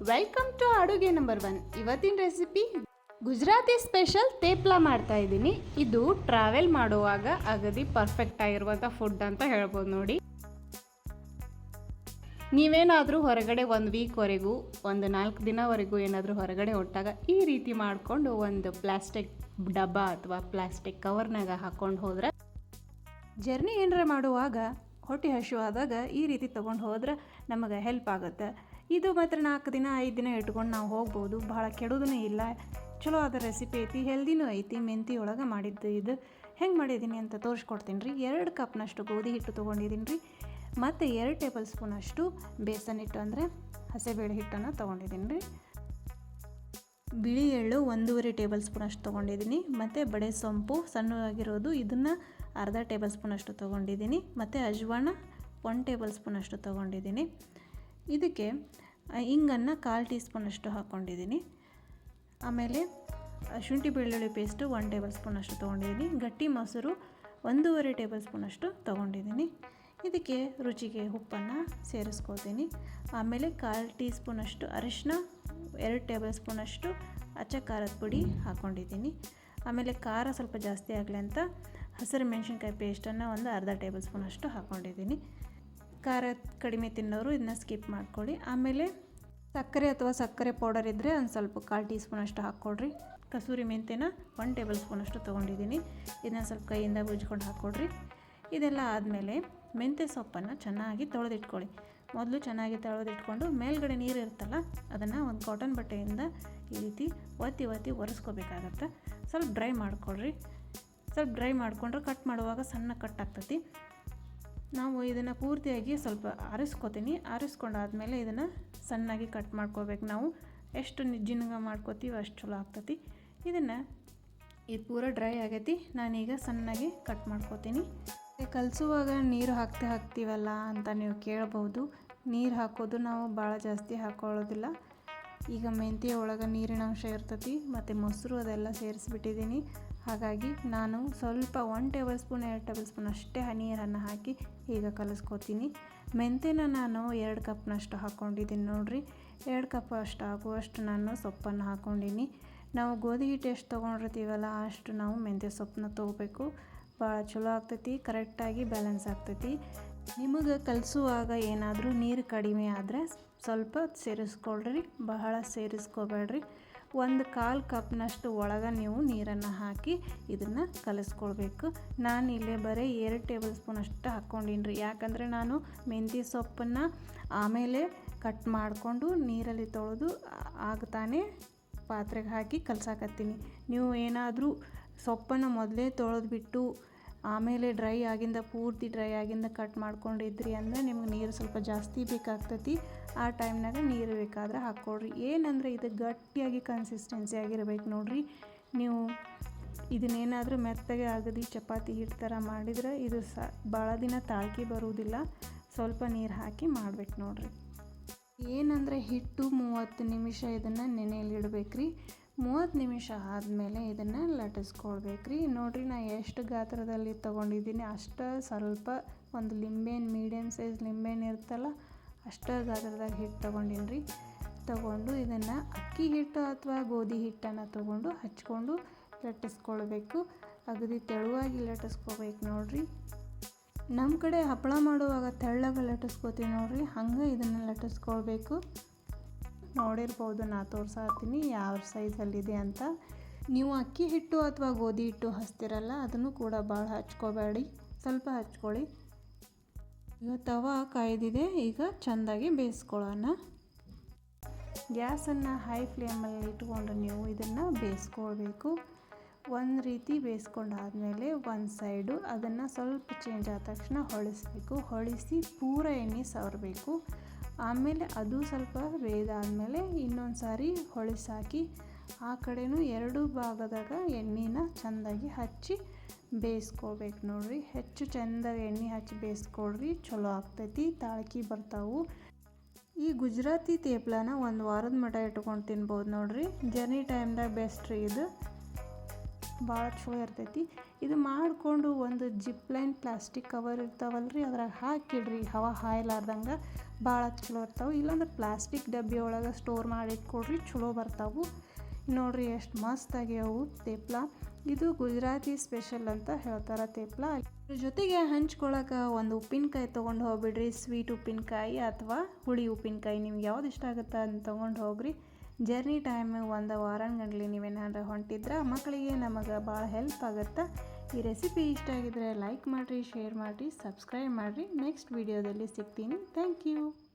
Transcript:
Welcome to ಅಡುಗೆ number 1. ಇವತ್ತಿನ recipe Gujarati special ತೇಪ್ಲಾ ಮಾಡ್ತಾ ಇದ್ದೀನಿ. ಇದು ಟ್ರಾವೆಲ್ ಮಾಡುವಾಗ ಅಗದಿ ಪರ್ಫೆಕ್ಟ್ ಆಗಿರುವಂಥ ಫುಡ್ ಅಂತ ಹೇಳ್ಬೋದು ನೋಡಿ. ನೀವೇನಾದರೂ ಹೊರಗಡೆ 1 ವೀಕ್ವರೆಗೂ 4 ದಿನವರೆಗೂ ಏನಾದರೂ ಹೊರಗಡೆ ಹೊಟ್ಟಾಗ ಈ ರೀತಿ ಮಾಡಿಕೊಂಡು ಒಂದು ಪ್ಲಾಸ್ಟಿಕ್ ಡಬ್ಬ ಅಥವಾ ಪ್ಲಾಸ್ಟಿಕ್ ಕವರ್ನಾಗ ಹಾಕ್ಕೊಂಡು ಹೋದ್ರೆ ಜರ್ನಿ ಏನಾರ ಮಾಡುವಾಗ ಹೊಟ್ಟೆ ಹಸಿವಾದಾಗ ಈ ರೀತಿ ತೊಗೊಂಡು ಹೋದ್ರೆ ನಮಗೆ ಹೆಲ್ಪ್ ಆಗುತ್ತೆ. ಇದು ಮಾತ್ರ 4 ದಿನ 5 ದಿನ ಇಟ್ಕೊಂಡು ನಾವು ಹೋಗ್ಬೋದು. ಭಾಳ ಕೆಡೋದೂ ಇಲ್ಲ. ಚಲೋ ಆದ ರೆಸಿಪಿ ಐತಿ, ಹೆಲ್ದಿನೂ ಐತಿ. ಮೆಂತಿ ಒಳಗೆ ಮಾಡಿದ್ದು ಇದು ಹೆಂಗೆ ಮಾಡಿದ್ದೀನಿ ಅಂತ ತೋರಿಸ್ಕೊಡ್ತೀನಿ ರೀ. 2 ಕಪ್ನಷ್ಟು ಗೋಧಿ ಹಿಟ್ಟು ತೊಗೊಂಡಿದ್ದೀನಿ ರೀ. ಮತ್ತು 2 ಟೇಬಲ್ ಸ್ಪೂನಷ್ಟು ಬೇಸನ್ ಹಿಟ್ಟು ಅಂದರೆ ಹಸೆಬೇಳೆ ಹಿಟ್ಟನ್ನು ತೊಗೊಂಡಿದ್ದೀನಿ ರೀ. ಬಿಳಿ ಎಳ್ಳು 1.5 ಟೇಬಲ್ ಸ್ಪೂನಷ್ಟು ತೊಗೊಂಡಿದ್ದೀನಿ. ಮತ್ತು ಬಡೆ ಸೊಂಪು ಸಣ್ಣದಾಗಿರೋದು ಇದನ್ನು ಅರ್ಧ ಟೇಬಲ್ ಸ್ಪೂನಷ್ಟು ತೊಗೊಂಡಿದ್ದೀನಿ. ಮತ್ತು ಅಜ್ವಾನ 1 ಟೇಬಲ್ ಸ್ಪೂನಷ್ಟು ತೊಗೊಂಡಿದ್ದೀನಿ. ಇದಕ್ಕೆ ಇಂಗನ್ನು 1/4 ಟೀ ಸ್ಪೂನಷ್ಟು ಹಾಕ್ಕೊಂಡಿದ್ದೀನಿ. ಆಮೇಲೆ ಶುಂಠಿ ಬೆಳ್ಳುಳ್ಳಿ ಪೇಸ್ಟು 1 ಟೇಬಲ್ ಸ್ಪೂನಷ್ಟು ತೊಗೊಂಡಿದ್ದೀನಿ. ಗಟ್ಟಿ ಮೊಸರು 1.5 ಟೇಬಲ್ ಸ್ಪೂನಷ್ಟು ತೊಗೊಂಡಿದ್ದೀನಿ. ಇದಕ್ಕೆ ರುಚಿಗೆ ಉಪ್ಪನ್ನು ಸೇರಿಸ್ಕೋತೀನಿ. ಆಮೇಲೆ 1/4 ಟೀ ಸ್ಪೂನಷ್ಟು ಅರಿಶಿನ, 2 ಟೇಬಲ್ ಸ್ಪೂನಷ್ಟು ಅಚ್ಚ ಖಾರದ ಪುಡಿ ಹಾಕ್ಕೊಂಡಿದ್ದೀನಿ. ಆಮೇಲೆ ಖಾರ ಸ್ವಲ್ಪ ಜಾಸ್ತಿ ಆಗಲಿ ಅಂತ ಹಸಿರು ಮೆಣಸಿನ್ಕಾಯಿ ಪೇಸ್ಟನ್ನು ಒಂದು ಅರ್ಧ ಟೇಬಲ್ ಸ್ಪೂನಷ್ಟು ಹಾಕ್ಕೊಂಡಿದ್ದೀನಿ. ಖಾರ ಕಡಿಮೆ ತಿನ್ನೋರು ಇದನ್ನ ಸ್ಕಿಪ್ ಮಾಡ್ಕೊಳ್ಳಿ. ಆಮೇಲೆ ಸಕ್ಕರೆ ಅಥವಾ ಸಕ್ಕರೆ ಪೌಡರ್ ಇದ್ದರೆ ಒಂದು ಸ್ವಲ್ಪ 1/4 ಟೀ ಸ್ಪೂನಷ್ಟು ಹಾಕ್ಕೊಡ್ರಿ. ಕಸೂರಿ ಮೆಂತ್ಯನ 1 ಟೇಬಲ್ ಸ್ಪೂನಷ್ಟು ತೊಗೊಂಡಿದ್ದೀನಿ. ಇದನ್ನ ಸ್ವಲ್ಪ ಕೈಯಿಂದ ಉಜ್ಕೊಂಡು ಹಾಕ್ಕೊಡ್ರಿ. ಇದೆಲ್ಲ ಆದಮೇಲೆ ಮೆಂತ್ಯ ಸೊಪ್ಪನ್ನು ಚೆನ್ನಾಗಿ ತೊಳೆದಿಟ್ಕೊಳ್ಳಿ. ಮೊದಲು ಚೆನ್ನಾಗಿ ತೊಳೆದಿಟ್ಕೊಂಡು ಮೇಲ್ಗಡೆ ನೀರು ಇರುತ್ತಲ್ಲ ಅದನ್ನು ಒಂದು ಕಾಟನ್ ಬಟ್ಟೆಯಿಂದ ಈ ರೀತಿ ಒತ್ತಿ ಒರೆಸ್ಕೋಬೇಕಾಗತ್ತೆ. ಸ್ವಲ್ಪ ಡ್ರೈ ಮಾಡ್ಕೊಳ್ರಿ. ಸ್ವಲ್ಪ ಡ್ರೈ ಮಾಡಿಕೊಂಡ್ರೆ ಕಟ್ ಮಾಡುವಾಗ ಸಣ್ಣ ಕಟ್ ಆಗ್ತೈತಿ. ನಾವು ಇದನ್ನು ಪೂರ್ತಿಯಾಗಿ ಸ್ವಲ್ಪ ಆರಿಸ್ಕೊಂಡಾದ್ಮೇಲೆ ಇದನ್ನು ಸಣ್ಣಾಗಿ ಕಟ್ ಮಾಡ್ಕೋಬೇಕು. ನಾವು ಎಷ್ಟು ಜಿನಗ ಮಾಡ್ಕೋತೀವಿ ಅಷ್ಟು ಚಲೋ ಆಗ್ತೈತಿ. ಇದನ್ನು ಇದು ಪೂರ ಡ್ರೈ ಆಗೈತಿ. ನಾನೀಗ ಸಣ್ಣಾಗಿ ಕಟ್ ಮಾಡ್ಕೋತೀನಿ. ಕಲಿಸುವಾಗ ನೀರು ಹಾಕ್ತೀವಲ್ಲ ಅಂತ ನೀವು ಕೇಳ್ಬೋದು. ನೀರು ಹಾಕೋದು ನಾವು ಭಾಳ ಜಾಸ್ತಿ ಹಾಕೊಳ್ಳೋದಿಲ್ಲ. ಈಗ ಮೆಂತ್ಯ ಒಳಗೆ ನೀರಿನ ಅಂಶ ಇರ್ತೈತಿ ಮತ್ತು ಮೊಸರು ಅದೆಲ್ಲ ಸೇರಿಸ್ಬಿಟ್ಟಿದ್ದೀನಿ. ಹಾಗಾಗಿ ನಾನು ಸ್ವಲ್ಪ 1 ಟೇಬಲ್ ಸ್ಪೂನ್ 2 ಟೇಬಲ್ ಸ್ಪೂನ್ ಅಷ್ಟೇ ನೀರನ್ನು ಹಾಕಿ ಈಗ ಕಲಿಸ್ಕೊತೀನಿ. ಮೆಂತ್ಯನ ನಾನು 2 ಕಪ್ನಷ್ಟು ಹಾಕ್ಕೊಂಡಿದ್ದೀನಿ ನೋಡಿರಿ. 2 ಕಪ್ ಅಷ್ಟು ಆಗುವಷ್ಟು ನಾನು ಸೊಪ್ಪನ್ನು ಹಾಕ್ಕೊಂಡಿನಿ. ನಾವು ಗೋಧಿ ಹಿಟ್ಟು ಎಷ್ಟು ತೊಗೊಂಡಿರ್ತೀವಲ್ಲ ಅಷ್ಟು ನಾವು ಮೆಂತ್ಯ ಸೊಪ್ಪನ್ನ ತೊಗೋಬೇಕು. ಭಾಳ ಚಲೋ ಆಗ್ತೈತಿ, ಕರೆಕ್ಟಾಗಿ ಬ್ಯಾಲೆನ್ಸ್ ಆಗ್ತೈತಿ. ನಿಮಗೆ ಕಲಿಸುವಾಗ ಏನಾದರೂ ನೀರು ಕಡಿಮೆ ಆದರೆ ಸ್ವಲ್ಪ ಸೇರಿಸ್ಕೊಳ್ರಿ, ಬಹಳ ಸೇರಿಸ್ಕೋಬೇಡ್ರಿ. 1/4 ಕಪ್ನಷ್ಟು ಒಳಗೆ ನೀವು ನೀರನ್ನು ಹಾಕಿ ಇದನ್ನು ಕಲಿಸ್ಕೊಳ್ಬೇಕು. ನಾನು ಇಲ್ಲೇ ಬರೀ 2 ಟೇಬಲ್ ಸ್ಪೂನ್ ಅಷ್ಟು ಹಾಕ್ಕೊಂಡಿನಿ ರೀ. ಯಾಕಂದರೆ ನಾನು ಮೆಂತ್ಯ ಸೊಪ್ಪನ್ನು ಆಮೇಲೆ ಕಟ್ ಮಾಡಿಕೊಂಡು ನೀರಲ್ಲಿ ತೊಳೆದು ಆಗ್ತಾನೆ ಪಾತ್ರೆಗೆ ಹಾಕಿ ಕಲಸಾಕತ್ತೀನಿ. ನೀವು ಏನಾದರೂ ಸೊಪ್ಪನ್ನು ಮೊದಲೇ ತೊಳೆದ್ಬಿಟ್ಟು ಆಮೇಲೆ ಪೂರ್ತಿ ಡ್ರೈ ಆಗಿಂದ ಕಟ್ ಮಾಡ್ಕೊಂಡಿದ್ರಿ ಅಂದರೆ ನಿಮ್ಗೆ ನೀರು ಸ್ವಲ್ಪ ಜಾಸ್ತಿ ಬೇಕಾಗ್ತೈತಿ. ಆ ಟೈಮ್ನಾಗ ನೀರು ಬೇಕಾದ್ರೆ ಹಾಕ್ಕೊಡ್ರಿ. ಏನಂದರೆ ಇದು ಗಟ್ಟಿಯಾಗಿ ಕನ್ಸಿಸ್ಟೆನ್ಸಿ ಆಗಿರ್ಬೇಕು ನೋಡಿರಿ. ನೀವು ಇದನ್ನೇನಾದರೂ ಮೆತ್ತಗೆ ಆಗದಿ ಚಪಾತಿ ಹಿಟ್ಟು ಥರ ಮಾಡಿದರೆ ಇದು ಭಾಳ ದಿನ ತಾಳ್ಕಿ ಬರುವುದಿಲ್ಲ. ಸ್ವಲ್ಪ ನೀರು ಹಾಕಿ ಮಾಡ್ಬೇಕು ನೋಡಿರಿ. ಏನಂದರೆ ಹಿಟ್ಟು 30 ನಿಮಿಷ ಇದನ್ನು ನೆನೆಯಲ್ಲಿಡ್ಬೇಕ್ರಿ. 30 ನಿಮಿಷ ಆದಮೇಲೆ ಇದನ್ನು ಲಟ್ಟಿಸ್ಕೊಳ್ಬೇಕ್ರಿ. ನೋಡಿರಿ ನಾ ಎಷ್ಟು ಗಾತ್ರದಲ್ಲಿ ತೊಗೊಂಡಿದ್ದೀನಿ ಅಷ್ಟು ಸ್ವಲ್ಪ ಒಂದು ಲಿಂಬೆಹಣ್ಣು ಮೀಡಿಯಮ್ ಸೈಜ್ ಲಿಂಬೆಹಣ್ಣು ಇರುತ್ತಲ್ಲ ಅಷ್ಟು ಗಾತ್ರದಾಗ ಹಿಟ್ಟು ತೊಗೊಂಡಿನಿ. ತೊಗೊಂಡು ಇದನ್ನು ಅಕ್ಕಿ ಹಿಟ್ಟು ಅಥವಾ ಗೋಧಿ ಹಿಟ್ಟನ್ನು ತೊಗೊಂಡು ಹಚ್ಕೊಂಡು ಲಟ್ಟಿಸ್ಕೊಳ್ಬೇಕು. ಅಗದಿ ತೆಳುವಾಗಿ ಲಟ್ಟಿಸ್ಕೋಬೇಕು ನೋಡಿರಿ. ನಮ್ಮ ಕಡೆ ಹಪ್ಪಳ ಮಾಡುವಾಗ ತೆಳ್ಳಗೆ ಲಟ್ಟಿಸ್ಕೋತೀವಿ ನೋಡಿರಿ, ಹಂಗೆ ಇದನ್ನು ಲಟ್ಟಿಸ್ಕೊಳ್ಬೇಕು. ನೋಡಿರ್ಬೋದು ನಾ ತೋರ್ಸಾತೀನಿ ಯಾವ ಸೈಜಲ್ಲಿದೆ ಅಂತ. ನೀವು ಅಕ್ಕಿ ಹಿಟ್ಟು ಅಥವಾ ಗೋಧಿ ಹಿಟ್ಟು ಹಚ್ತಿರಲ್ಲ ಅದನ್ನು ಕೂಡ ಭಾಳ ಹಚ್ಕೋಬೇಡಿ, ಸ್ವಲ್ಪ ಹಚ್ಕೊಳ್ಳಿ. ಈಗ ತವಾ ಕಾಯ್ದಿದೆ, ಈಗ ಚೆಂದಾಗಿ ಬೇಯಿಸ್ಕೊಳ್ಳೋಣ. ಗ್ಯಾಸನ್ನು ಹೈ ಫ್ಲೇಮಲ್ಲಿ ಇಟ್ಕೊಂಡು ನೀವು ಇದನ್ನು ಬೇಯಿಸ್ಕೊಳ್ಬೇಕು. ಒಂದು ರೀತಿ ಬೇಯಿಸ್ಕೊಂಡಾದ್ಮೇಲೆ ಒಂದು ಸೈಡು ಅದನ್ನು ಸ್ವಲ್ಪ ಚೇಂಜ್ ಆದ ತಕ್ಷಣ ಹೊಳಿಸ್ಬೇಕು. ಹೊಳಿಸಿ ಪೂರ ಎಣ್ಣೆ ಸವರಬೇಕು. ಆಮೇಲೆ ಅದು ಸ್ವಲ್ಪ ಬೇಯ್ದಾದ್ಮೇಲೆ ಇನ್ನೊಂದು ಸಾರಿ ಹೊಳಿಸಾಕಿ ಆ ಕಡೆನೂ 2 ಭಾಗದಾಗ ಎಣ್ಣೆನ ಚೆಂದಾಗಿ ಹಚ್ಚಿ ಬೇಯಿಸ್ಕೊಳ್ಬೇಕು ನೋಡಿರಿ. ಹೆಚ್ಚು ಚೆಂದಾಗಿ ಎಣ್ಣೆ ಹಚ್ಚಿ ಬೇಯಿಸ್ಕೊಳ್ರಿ, ಚಲೋ ಆಗ್ತೈತಿ, ತಾಳ್ಕಿ ಬರ್ತಾವು. ಈ ಗುಜರಾತಿ ತೇಪ್ಲಾನ 1 ವಾರದ ಮಟ್ಟ ಇಟ್ಕೊಂಡು ತಿನ್ಬೋದು ನೋಡಿರಿ. ಜರ್ನಿ ಟೈಮ್ದಾಗ ಬೆಸ್ಟ್ ರೀ ಇದು. ಭಾಳ ಚಲೋ ಇರ್ತೈತಿ. ಇದು ಮಾಡಿಕೊಂಡು ಒಂದು ಜಿಪ್ಲೈನ್ ಪ್ಲಾಸ್ಟಿಕ್ ಕವರ್ ಇರ್ತಾವಲ್ಲ ರೀ, ಅದ್ರಾಗ ಹಾಕಿಡ್ರಿ, ಹವಾ ಹಾಯಲಾರ್ದಂಗೆ ಭಾಳ ಚಲೋ ಇರ್ತಾವೆ. ಇಲ್ಲಾಂದ್ರೆ ಪ್ಲಾಸ್ಟಿಕ್ ಡಬ್ಬಿ ಒಳಗೆ ಸ್ಟೋರ್ ಮಾಡಿ ಇಟ್ಕೊಡ್ರಿ, ಚಲೋ ಬರ್ತಾವೆ. ನೋಡಿರಿ ಎಷ್ಟು ಮಸ್ತಾಗ್ಯಾವು ತೇಪ್ಲ. ಇದು ಗುಜರಾತಿ ಸ್ಪೆಷಲ್ ಅಂತ ಹೇಳ್ತಾರೆ ತೇಪ್ಲ. ಇದ್ರ ಜೊತೆಗೆ ಹಂಚ್ಕೊಳಕ್ಕೆ ಒಂದು ಉಪ್ಪಿನಕಾಯಿ ತೊಗೊಂಡು ಹೋಗ್ಬಿಡ್ರಿ, ಸ್ವೀಟ್ ಉಪ್ಪಿನಕಾಯಿ ಅಥವಾ ಹುಳಿ ಉಪ್ಪಿನಕಾಯಿ, ನಿಮ್ಗೆ ಯಾವ್ದು ಇಷ್ಟ ಆಗುತ್ತೆ ಅಂತ ತೊಗೊಂಡು ಹೋಗ್ರಿ. ಜರ್ನಿ ಟೈಮ್ ಒಂದು ವಾರಗಂಟ್ಲೆ ನೀವೇನಾದ್ರು ಹೊಂಟಿದ್ರೆ ಮಕ್ಕಳಿಗೆ ನಮಗೆ ಭಾಳ ಹೆಲ್ಪ್ ಆಗುತ್ತೆ. ಈ ರೆಸಿಪಿ ಇಷ್ಟ ಆಗಿದ್ರೆ ಲೈಕ್ ಮಾಡಿರಿ, ಶೇರ್ ಮಾಡಿರಿ, ಸಬ್ಸ್ಕ್ರೈಬ್ ಮಾಡಿರಿ. ನೆಕ್ಸ್ಟ್ ವಿಡಿಯೋದಲ್ಲಿ ಸಿಗ್ತೀನಿ. Thank you.